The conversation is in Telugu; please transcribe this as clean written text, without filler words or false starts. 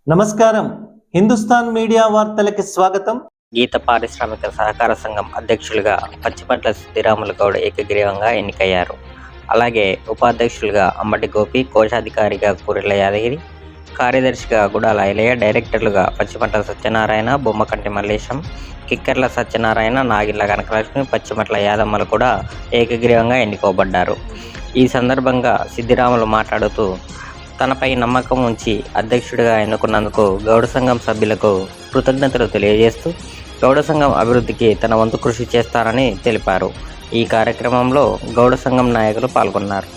నమస్కారం. హిందుస్థాన్ మీడియా వార్తలకి స్వాగతం. గీత పారిశ్రామిక సహకార సంఘం అధ్యక్షులుగా పచ్చిపట్ల సిద్దిరాములు గౌడ్ ఏకగ్రీవంగా ఎన్నికయ్యారు. అలాగే ఉపాధ్యక్షులుగా అంబటి గోపి, కోశాధికారిగా కూరెళ్ల యాదగిరి, కార్యదర్శిగా గుడాల ఐలయ్య, డైరెక్టర్లుగా పచ్చిమట్ల సత్యనారాయణ, బొమ్మకంటి మల్లేశం, కిక్కెర్ల సత్యనారాయణ, నాగిళ్ల కనకలక్ష్మి, పచ్చిమట్ల యాదమ్మలు కూడా ఏకగ్రీవంగా ఎన్నుకోబడ్డారు. ఈ సందర్భంగా సిద్దిరాములు మాట్లాడుతూ తనపై నమ్మకం ఉంచి అధ్యక్షుడిగా ఎన్నుకున్నందుకు గౌడ సంఘం సభ్యులకు కృతజ్ఞతలు తెలియజేస్తూ గౌడ సంఘం అభివృద్ధికి తన వంతు కృషి చేస్తారని తెలిపారు. ఈ కార్యక్రమంలో గౌడ సంఘం నాయకులు పాల్గొన్నారు.